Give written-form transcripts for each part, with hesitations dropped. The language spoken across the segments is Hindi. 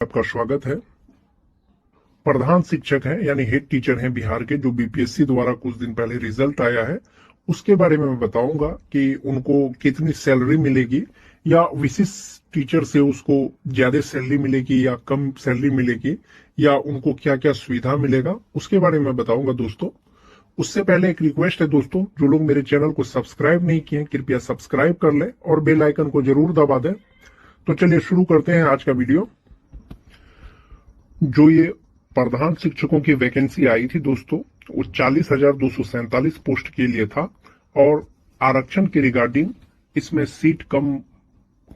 आपका स्वागत है। प्रधान शिक्षक हैं यानी हेड टीचर हैं बिहार के, जो बीपीएससी द्वारा कुछ दिन पहले रिजल्ट आया है, उसके बारे में मैं बताऊंगा कि उनको कितनी सैलरी मिलेगी, या विशिष्ट टीचर से उसको ज्यादा सैलरी मिलेगी या कम सैलरी मिलेगी, या उनको क्या क्या सुविधा मिलेगा, उसके बारे में बताऊंगा दोस्तों। उससे पहले एक रिक्वेस्ट है दोस्तों, जो लोग मेरे चैनल को सब्सक्राइब नहीं किए कृपया सब्सक्राइब कर लें और बेल आइकन को जरूर दबा दें। तो चलिए शुरू करते हैं आज का वीडियो। जो ये प्रधान शिक्षकों की वैकेंसी आई थी दोस्तों, वो 40,247 पोस्ट के लिए था, और आरक्षण के रिगार्डिंग इसमें सीट कम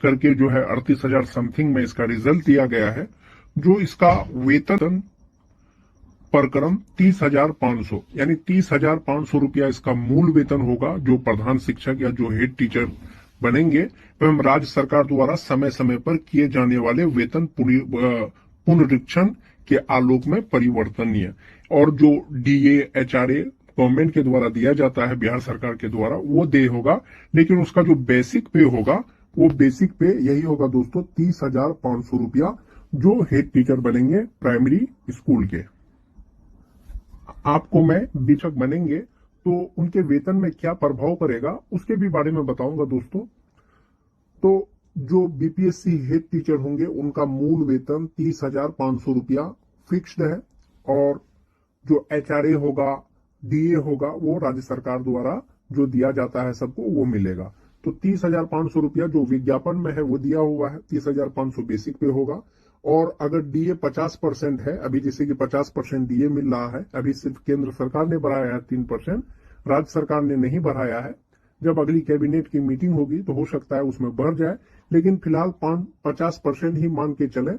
करके जो है 38,000 समथिंग में इसका रिजल्ट दिया गया है। जो इसका वेतन प्रक्रम 30,500 यानी 30,500 रुपया इसका मूल वेतन होगा, जो प्रधान शिक्षक या जो हेड टीचर बनेंगे। एवं राज्य सरकार द्वारा समय समय पर किए जाने वाले वेतन पुनरीक्षण के आलोक में परिवर्तनीय, और जो डीए एचआरए गवर्नमेंट के द्वारा दिया जाता है, बिहार सरकार के द्वारा, वो दे होगा। लेकिन उसका जो बेसिक पे होगा, वो बेसिक पे यही होगा दोस्तों, 30,500 रुपया, जो हेड टीचर बनेंगे प्राइमरी स्कूल के। आपको मैं शिक्षक बनेंगे तो उनके वेतन में क्या प्रभाव पड़ेगा, उसके भी बारे में बताऊंगा दोस्तों। तो जो बीपीएससी हेड टीचर होंगे उनका मूल वेतन 30,500 रुपया फिक्स्ड है, और जो एचआरए होगा, डीए होगा, वो राज्य सरकार द्वारा जो दिया जाता है सबको वो मिलेगा। तो 30,500 रुपया जो विज्ञापन में है वो दिया हुआ है, 30,500 बेसिक पे होगा। और अगर डीए 50% है, अभी जैसे कि 50% डीए मिल रहा है, अभी सिर्फ केंद्र सरकार ने बढ़ाया है 3%, राज्य सरकार ने नहीं बढ़ाया है। जब अगली कैबिनेट की मीटिंग होगी तो हो सकता है उसमें बढ़ जाए, लेकिन फिलहाल 50% ही मान के चले।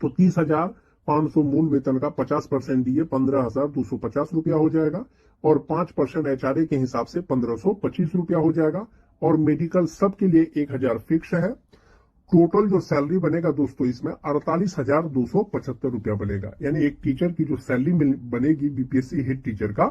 तो 30,500 मूल वेतन का 50% डीए 15,250 रुपया हो जाएगा, और 5% एचआरए के हिसाब से 1,525 रुपया हो जाएगा, और मेडिकल सबके लिए 1,000 फिक्स है। टोटल जो सैलरी बनेगा दोस्तों इसमें 48,275 रुपया बनेगा, यानी एक टीचर की जो सैलरी बनेगी बीपीएससी हेड टीचर का,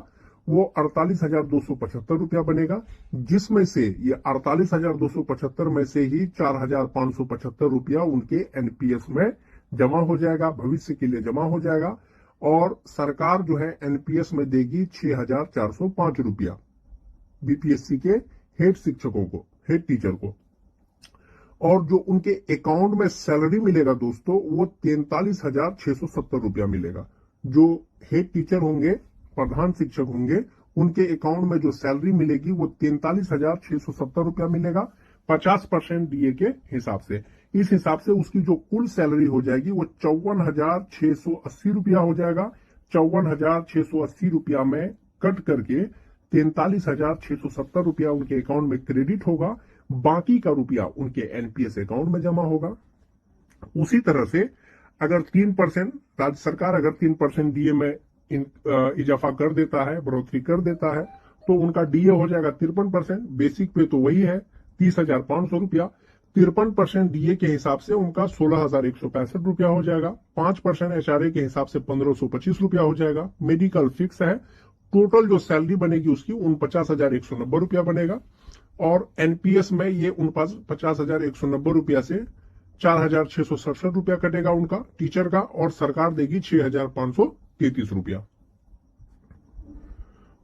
वो 48,275 रुपया बनेगा, जिसमें से ये 48,275 में से ही 4,575 रुपया उनके एनपीएस में जमा हो जाएगा, भविष्य के लिए जमा हो जाएगा। और सरकार जो है एनपीएस में देगी 6,405 रुपया बीपीएससी के हेड शिक्षकों को, हेड टीचर को। और जो उनके अकाउंट में सैलरी मिलेगा दोस्तों, वो 43,670 रुपया मिलेगा। जो हेड टीचर होंगे, प्रधान शिक्षक होंगे, उनके अकाउंट में जो सैलरी मिलेगी वो 43,670 रुपया मिलेगा, 50% डीए के हिसाब से। इस हिसाब से उसकी जो कुल सैलरी हो जाएगी वो 54,680 रुपया हो जाएगा। 54,680 रुपया में कट करके 43,670 रुपया उनके अकाउंट में क्रेडिट होगा, बाकी का रुपया उनके एनपीएस अकाउंट में जमा होगा। उसी तरह से अगर 3% राज्य सरकार अगर 3% डीए में इजाफा कर देता है, बढ़ोतरी कर देता है, तो उनका डीए हो जाएगा 53%। बेसिक पे तो वही है 30,500 रुपया, 53% डीए के हिसाब से उनका 16,165 रुपया हो जाएगा। 5% एचआरए के हिसाब से 1,525 रुपया हो जाएगा। मेडिकल फिक्स है। टोटल जो सैलरी बनेगी उसकी 49,190 रुपया बनेगा, और एनपीएस में ये 50,190 रुपया से 4,667 रुपया कटेगा उनका टीचर का, और सरकार देगी 6,533 रुपया।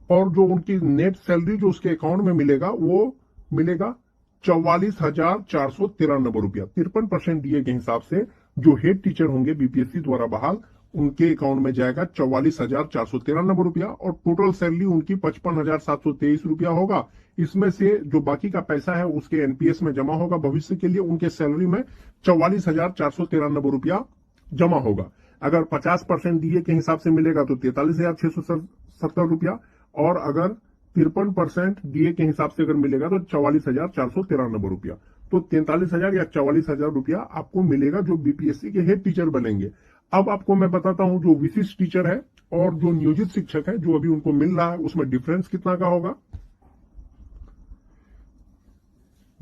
और जो उनकी नेट सैलरी जो उसके अकाउंट में मिलेगा, वो मिलेगा 44,493 रुपया। 53% डीए के हिसाब से जो हेड टीचर होंगे बीपीएससी द्वारा बहाल, उनके अकाउंट में जाएगा 44,493 रुपया, और टोटल सैलरी उनकी 55,723 रुपया होगा। इसमें से जो बाकी का पैसा है उसके एनपीएस में जमा होगा भविष्य के लिए। उनके सैलरी में 44,493 रुपया जमा होगा। अगर 50% डीए के हिसाब से मिलेगा तो 43,670 रुपया, और अगर 53% डीए के हिसाब से अगर मिलेगा तो 44,493 रुपया। तो 43,000 या 44,000 रुपया आपको मिलेगा जो बीपीएससी के हेड टीचर बनेंगे। अब आपको मैं बताता हूं जो विशिष्ट टीचर है और जो नियोजित शिक्षक है, जो अभी उनको मिल रहा है, उसमें डिफरेंस कितना का होगा।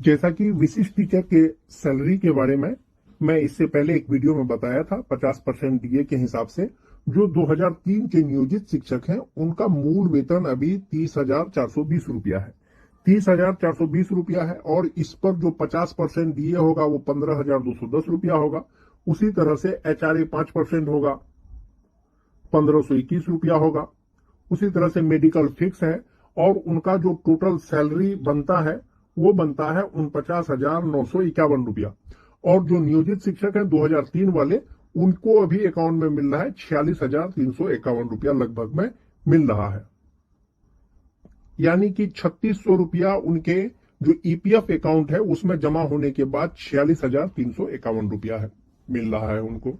जैसा कि विशिष्ट टीचर के सैलरी के बारे में मैं इससे पहले एक वीडियो में बताया था, 50% डीए के हिसाब से जो 2003 के नियोजित शिक्षक हैं उनका मूल वेतन अभी 30,420 रुपया है। 30,420 रुपया है, और इस पर जो 50% डीए होगा वो 15,210 रुपया होगा। उसी तरह से HRA 5% होगा, 1521 रुपया होगा। उसी तरह से मेडिकल फिक्स है और उनका जो टोटल सैलरी बनता है वो बनता है 49,951 रुपया। और जो नियोजित शिक्षक हैं 2003 वाले, उनको अभी अकाउंट में मिल रहा है 46,351 रुपया लगभग में मिल रहा है। यानी कि 3600 रुपया उनके जो ईपीएफ अकाउंट है उसमें जमा होने के बाद 46,351 रुपया है मिल रहा है उनको।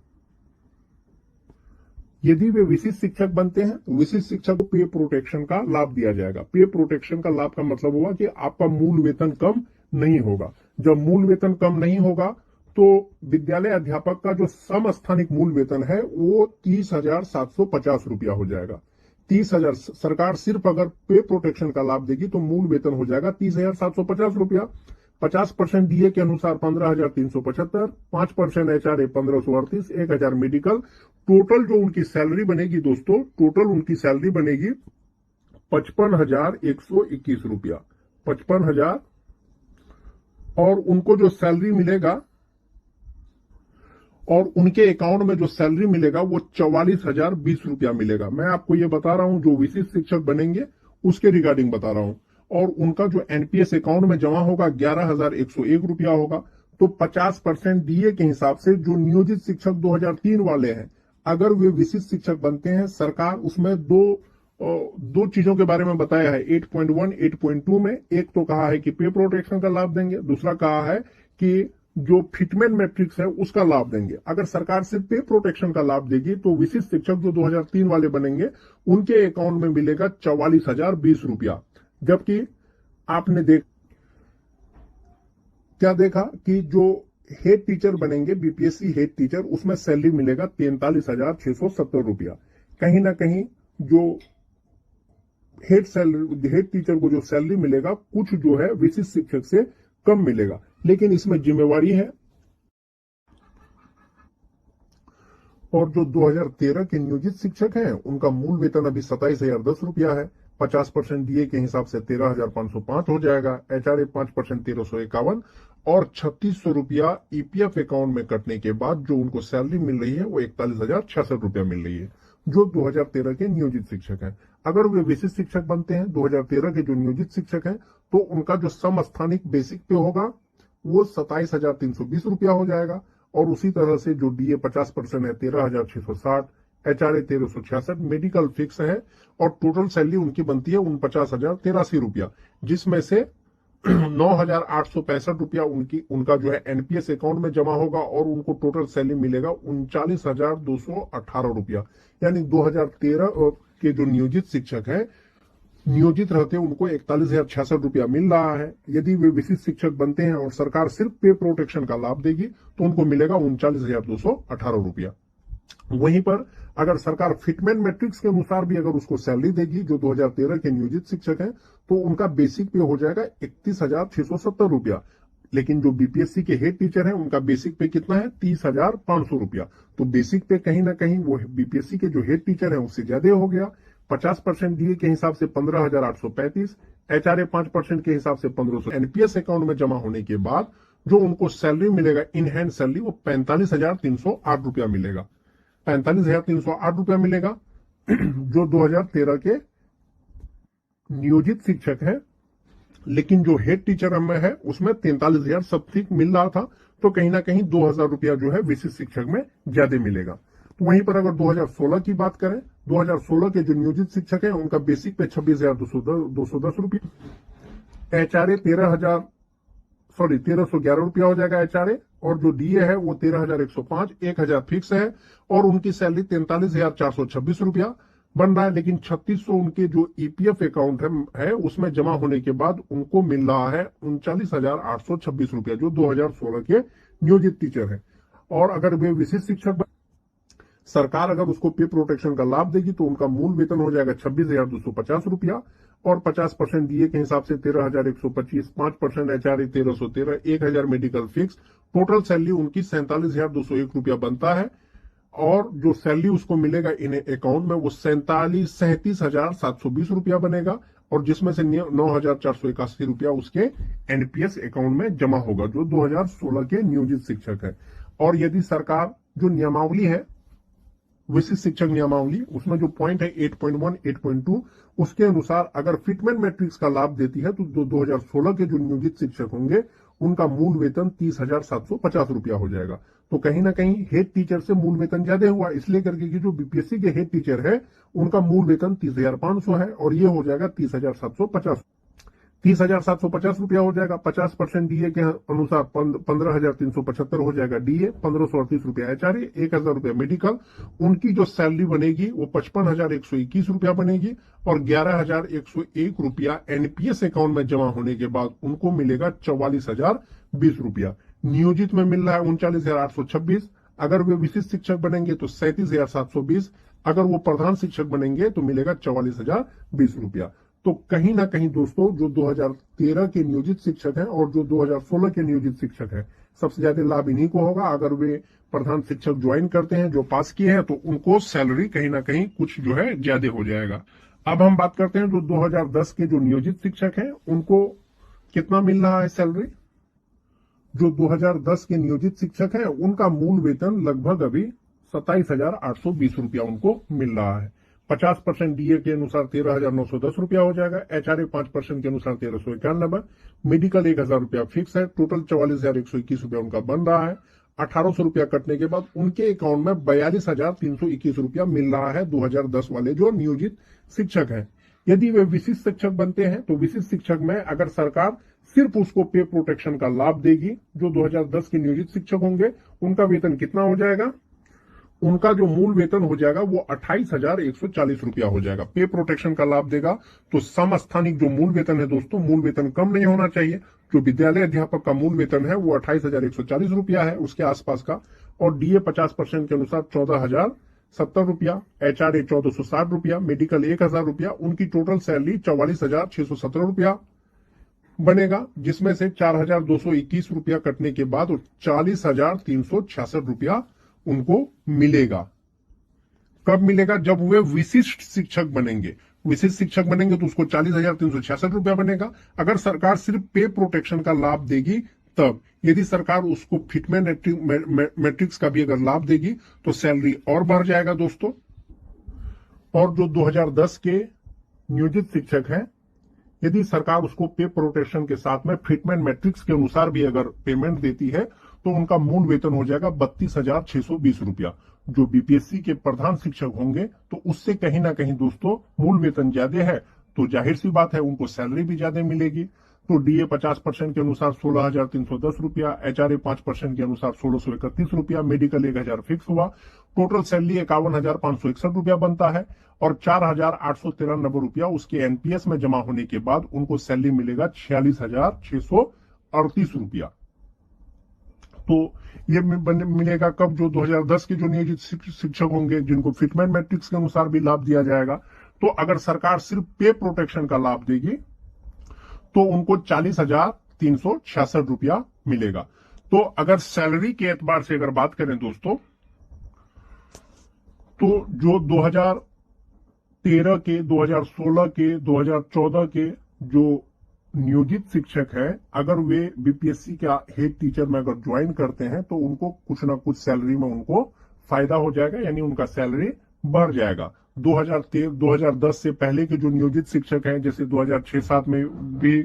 यदि वे विशिष्ट शिक्षक बनते हैं तो विशिष्ट शिक्षक को पे प्रोटेक्शन का लाभ दिया जाएगा। पे प्रोटेक्शन का लाभ का मतलब हुआ कि आपका मूल वेतन कम नहीं होगा। जब मूल वेतन कम नहीं होगा तो विद्यालय अध्यापक का जो समस्थानिक मूल वेतन है वो 30,750 रुपया हो जाएगा। 30,000 सरकार सिर्फ अगर पे प्रोटेक्शन का लाभ देगी तो मूल वेतन हो जाएगा 30,750 रुपया। 50% डीए के अनुसार 15,375, 5% HRA 1,538, 1,000 मेडिकल। टोटल जो उनकी सैलरी बनेगी दोस्तों, टोटल उनकी सैलरी बनेगी 55,121 रुपया। 55,000 और उनको जो सैलरी मिलेगा और उनके अकाउंट में जो सैलरी मिलेगा वो 44,020 रुपया मिलेगा। मैं आपको ये बता रहा हूं जो विशिष्ट शिक्षक बनेंगे उसके रिगार्डिंग बता रहा हूं। और उनका जो एनपीएस अकाउंट में जमा होगा 11,101 रुपया होगा। तो 50% डीए के हिसाब से जो नियोजित शिक्षक 2003 वाले हैं, अगर वे विशिष्ट शिक्षक बनते हैं, सरकार उसमें दो चीजों के बारे में बताया है 8.1 8.2 में। एक तो कहा है कि पे प्रोटेक्शन का लाभ देंगे, दूसरा कहा है कि जो फिटमेंट मैट्रिक्स है उसका लाभ देंगे। अगर सरकार सिर्फ पे प्रोटेक्शन का लाभ देगी तो विशिष्ट शिक्षक जो 2003 वाले बनेंगे उनके अकाउंट में मिलेगा 44,020 रुपया। जबकि आपने क्या देखा कि जो हेड टीचर बनेंगे, बीपीएससी हेड टीचर, उसमें सैलरी मिलेगा 43,670 रुपया। कहीं ना कहीं जो हेड टीचर को जो सैलरी मिलेगा कुछ जो है विशिष्ट शिक्षक से कम मिलेगा, लेकिन इसमें जिम्मेवारी है। और जो 2013 के नियोजित शिक्षक हैं उनका मूल वेतन अभी 27,010 रुपया है। 50% डीए के हिसाब से 13,505 हो जाएगा। HRA 5% 1,351 और 3,600 रुपया ईपीएफ अकाउंट में कटने के बाद जो उनको सैलरी मिल रही है वो 41,066 रुपया मिल रही है, जो 2013 के नियोजित शिक्षक हैं। अगर वे विशिष्ट शिक्षक बनते हैं 2013 के जो नियोजित शिक्षक हैं तो उनका जो समस्थानिक बेसिक पे होगा वो 27,320 रुपया हो जाएगा। और उसी तरह से जो डीए 50% है 13,660, HRA 1,366, मेडिकल फिक्स है और टोटल सैलरी उनकी बनती है 49,083 रुपया, जिसमें से 9,865 रुपया उनका जो है एनपीएस अकाउंट में जमा होगा और उनको टोटल सैलरी मिलेगा 39,218 रुपया। यानी 2013 के जो नियोजित शिक्षक हैं, नियोजित रहते उनको 41,066 रुपया मिल रहा है। यदि वे विशिष्ट शिक्षक बनते हैं और सरकार सिर्फ पे प्रोटेक्शन का लाभ देगी तो उनको मिलेगा 39,218 रुपया। वहीं पर अगर सरकार फिटमेंट मैट्रिक्स के अनुसार भी अगर उसको सैलरी देगी जो 2013 के नियोजित शिक्षक हैं तो उनका बेसिक पे हो जाएगा 31,670 रुपया। लेकिन जो बीपीएससी के हेड टीचर हैं उनका बेसिक पे कितना है 30,500 रुपया। तो बेसिक पे कहीं ना कहीं वो बीपीएससी के जो हेड टीचर हैं उससे ज्यादा हो गया। 50% डीए के हिसाब से 15,835, HRA 5% के हिसाब से 1,500, एनपीएस अकाउंट में जमा होने के बाद जो उनको सैलरी मिलेगा इन हैंड सैलरी वो 45,308 रुपया मिलेगा। 45,308 रुपया मिलेगा जो 2013 के नियोजित शिक्षक है। लेकिन जो हेड टीचर में है उसमें 43,000 समथिंग मिल रहा था, तो कहीं ना कहीं 2,000 रुपया जो है विशिष्ट शिक्षक में ज्यादा मिलेगा। तो वहीं पर अगर 2016 की बात करें, 2016 के जो नियोजित शिक्षक हैं उनका बेसिक पे 26,210 रुपया, HRA 13,11 रुपया हो जाएगा HRA, और जो डीए है वो 13,105, 1,000 फिक्स है और उनकी सैलरी 43,426 रुपया बन रहा है। लेकिन 3,600 उनके जो ईपीएफ अकाउंट है उसमें जमा होने के बाद उनको मिल रहा है 39,826 रुपया, जो 2016 के नियोजित टीचर है। और अगर वे विशिष्ट शिक्षक, सरकार अगर उसको पे प्रोटेक्शन का लाभ देगी तो उनका मूल वेतन हो जाएगा 26,250 रुपया और 50% डीए के हिसाब से 13,125, 5% HRA 1,313, 1,000 medical fix. Total salary उनकी 47,201 रुपया बनता है और जो सैलरी उसको मिलेगा इन अकाउंट में वो 37,720 रुपया बनेगा और जिसमें से 9,481 रुपया उसके एनपीएस अकाउंट में जमा होगा, जो 2016 के नियोजित शिक्षक है। और यदि सरकार जो नियमावली है, विशिष्ट शिक्षक नियमावली, उसमें जो पॉइंट है 8.1, 8.2, उसके अनुसार अगर फिटमेंट मैट्रिक्स का लाभ देती है तो जो 2016 के जो नियोजित शिक्षक होंगे उनका मूल वेतन 30,750 रुपया हो जाएगा। तो कहीं ना कहीं हेड टीचर से मूल वेतन ज्यादा हुआ, इसलिए करके कि जो बीपीएससी के हेड टीचर है उनका मूल वेतन 30,500 है और ये हो जाएगा 30,750। 30,750 रुपया हो जाएगा। 50% डीए के अनुसार 15,375 हो जाएगा डीए, 1,538 रुपया एचआरए, 1,000 रुपया मेडिकल। उनकी जो सैलरी बनेगी वो 55,121 रुपया बनेगी और 11,101 रुपया एनपीएस अकाउंट में जमा होने के बाद उनको मिलेगा 44,020 रुपया। नियोजित में मिल रहा है 39,826। अगर वे विशिष्ट शिक्षक बनेंगे तो 37,720। अगर वो प्रधान शिक्षक बनेंगे तो मिलेगा 44,020 रुपया। तो कहीं ना कहीं दोस्तों जो 2013 के नियोजित शिक्षक हैं और जो 2016 के नियोजित शिक्षक हैं, सबसे ज्यादा लाभ इन्हीं को होगा। अगर वे प्रधान शिक्षक ज्वाइन करते हैं जो पास किए हैं तो उनको सैलरी कहीं ना कहीं कुछ जो है ज्यादा हो जाएगा। अब हम बात करते हैं जो 2010 के जो नियोजित शिक्षक हैं उनको कितना मिल रहा है सैलरी। जो 2010 के नियोजित शिक्षक हैं उनका मूल वेतन लगभग अभी 27,820 रुपया उनको मिल रहा है। 50% डीए के अनुसार 13,910 रुपया हो जाएगा। एचआरए 5% के अनुसार 1,391। मेडिकल 1,000 रुपया फिक्स है। टोटल 44,121 रुपया उनका बन रहा है। 1,800 रुपया कटने के बाद उनके अकाउंट में 42,321 रुपया मिल रहा है 2010 वाले जो नियोजित शिक्षक हैं। यदि वे विशिष्ट शिक्षक बनते हैं तो विशिष्ट शिक्षक में अगर सरकार सिर्फ उसको पे प्रोटेक्शन का लाभ देगी, जो 2010 के नियोजित शिक्षक होंगे उनका वेतन कितना हो जाएगा, उनका जो मूल वेतन हो जाएगा वो 28,140 रुपया हो जाएगा। पे प्रोटेक्शन का लाभ देगा तो समस्थानिक जो मूल वेतन है दोस्तों, मूल वेतन कम नहीं होना चाहिए। जो विद्यालय अध्यापक का मूल वेतन है वो 28,140 रुपया है उसके आसपास का, और डीए 50% के अनुसार 14,070 रुपया, एचआरए 1,460 रुपया, मेडिकल 1,000 रुपया। उनकी टोटल सैलरी 44,617 रुपया बनेगा, जिसमें से 4,221 रुपया कटने के बाद 40,366 रुपया उनको मिलेगा। कब मिलेगा, जब वे विशिष्ट शिक्षक बनेंगे। विशिष्ट शिक्षक बनेंगे तो उसको 40,366 रुपया बनेगा। अगर सरकार सिर्फ पे प्रोटेक्शन का लाभ देगी तब, यदि सरकार उसको फिटमेंट मैट्रिक्स का भी अगर लाभ देगी तो सैलरी और बढ़ जाएगा दोस्तों। और जो 2010 के नियोजित शिक्षक हैं, यदि सरकार उसको पे प्रोटेक्शन के साथ में फिटमेंट मैट्रिक्स के अनुसार भी अगर पेमेंट देती है तो उनका मूल वेतन हो जाएगा 32,620 रुपया। जो बीपीएससी के प्रधान शिक्षक होंगे तो उससे कहीं ना कहीं दोस्तों मूल वेतन ज्यादा है, तो जाहिर सी बात है उनको सैलरी भी ज्यादा मिलेगी। तो डीए 50% के अनुसार 16,310 रुपया, एचआरए 5% के अनुसार 1,631 रुपया, मेडिकल 1,000 फिक्स हुआ। टोटल सैलरी 51,561 रुपया बनता है और 4,893 रुपया उसके एनपीएस में जमा होने के बाद उनको सैलरी मिलेगा 46,638 रुपया। तो ये मिलेगा कब, जो 2010 के जो नियोजित शिक्षक होंगे जिनको फिटमेंट मैट्रिक्स के अनुसार भी लाभ दिया जाएगा। तो अगर सरकार सिर्फ पे प्रोटेक्शन का लाभ देगी तो उनको 40,366 रुपया मिलेगा। तो अगर सैलरी के एतबार से अगर बात करें दोस्तों, तो जो 2013 के, 2016 के, 2014 के जो नियोजित शिक्षक है, अगर वे बीपीएससी का हेड टीचर में अगर ज्वाइन करते हैं तो उनको कुछ ना कुछ सैलरी में उनको फायदा हो जाएगा, यानी उनका सैलरी बढ़ जाएगा। 2010 से पहले के जो नियोजित शिक्षक हैं, जैसे 2006-7 में भी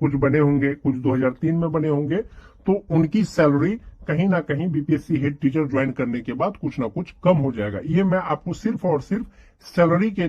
कुछ बने होंगे, कुछ 2003 में बने होंगे, तो उनकी सैलरी कहीं ना कहीं बीपीएससी हेड टीचर ज्वाइन करने के बाद कुछ ना कुछ कम हो जाएगा। ये मैं आपको सिर्फ और सिर्फ सैलरी के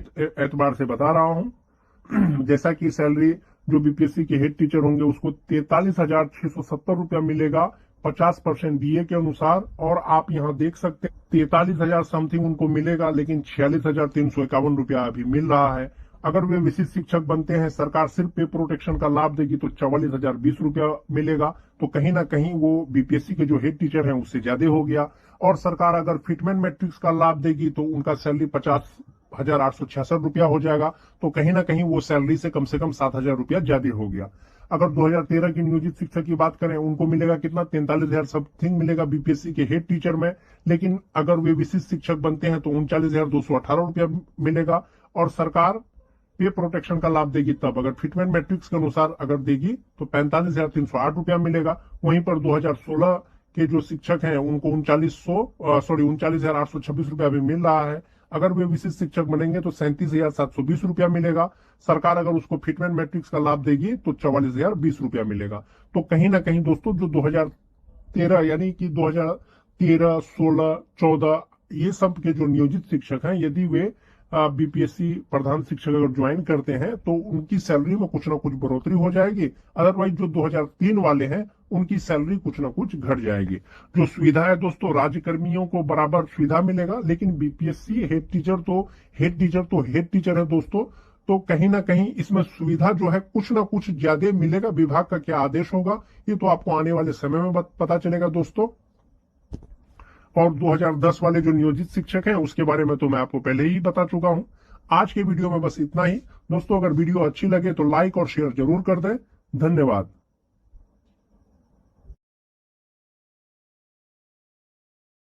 एतबार से बता रहा हूं। जैसा कि सैलरी जो बीपीएससी के हेड टीचर होंगे उसको 43,670 रुपया मिलेगा 50% डीए के अनुसार, और आप यहां देख सकते हैं 43,000 समथिंग उनको मिलेगा, लेकिन 46,351 रुपया अभी मिल रहा है। अगर वे विशिष्ट शिक्षक बनते हैं, सरकार सिर्फ पे प्रोटेक्शन का लाभ देगी तो 44,020 रुपया मिलेगा। तो कहीं ना कहीं वो बीपीएससी के जो हेड टीचर हैं उससे ज्यादा हो गया। और सरकार अगर फिटमेंट मैट्रिक्स का लाभ देगी तो उनका सैलरी 50,866 रुपया हो जाएगा। तो कहीं ना कहीं वो सैलरी से कम 7,000 रुपया ज्यादा हो गया। अगर 2013 की नियोजित शिक्षक की बात करें, उनको मिलेगा कितना, 43,000 समथिंग मिलेगा बीपीएससी के हेड टीचर में। लेकिन अगर वे विशिष्ट शिक्षक बनते हैं तो 39,218 रुपया मिलेगा। और सरकार पे प्रोटेक्शन का लाभ देगी तब, अगर फिटमेंट मैट्रिक्स के अनुसार अगर देगी तो 45,308 रुपया मिलेगा। वहीं पर 2016 के जो शिक्षक हैं उनको 39,826 रुपया अभी मिल रहा है। अगर वे विशिष्ट शिक्षक बनेंगे तो 37,720 रुपया मिलेगा। सरकार अगर उसको फिटमेंट मैट्रिक्स का लाभ देगी तो 44,020 रुपया मिलेगा। तो कहीं ना कहीं दोस्तों जो 2013 यानी कि 2013, 16, 14 ये सब के जो नियोजित शिक्षक हैं, यदि वे बीपीएससी प्रधान शिक्षक अगर ज्वाइन करते हैं तो उनकी सैलरी में कुछ ना कुछ बढ़ोतरी हो जाएगी। अदरवाइज जो 2003 वाले हैं उनकी सैलरी कुछ ना कुछ घट जाएगी। जो सुविधा है दोस्तों, राज्य कर्मियों को बराबर सुविधा मिलेगा, लेकिन बीपीएससी हेड टीचर है दोस्तों। तो कहीं ना कहीं इसमें सुविधा जो है कुछ ना कुछ ज्यादा मिलेगा। विभाग का क्या आदेश होगा ये तो आपको आने वाले समय में पता चलेगा दोस्तों। और 2010 वाले जो नियोजित शिक्षक हैं उसके बारे में तो मैं आपको पहले ही बता चुका हूं। आज के वीडियो में बस इतना ही दोस्तों। अगर वीडियो अच्छी लगे तो लाइक और शेयर जरूर कर दें। धन्यवाद।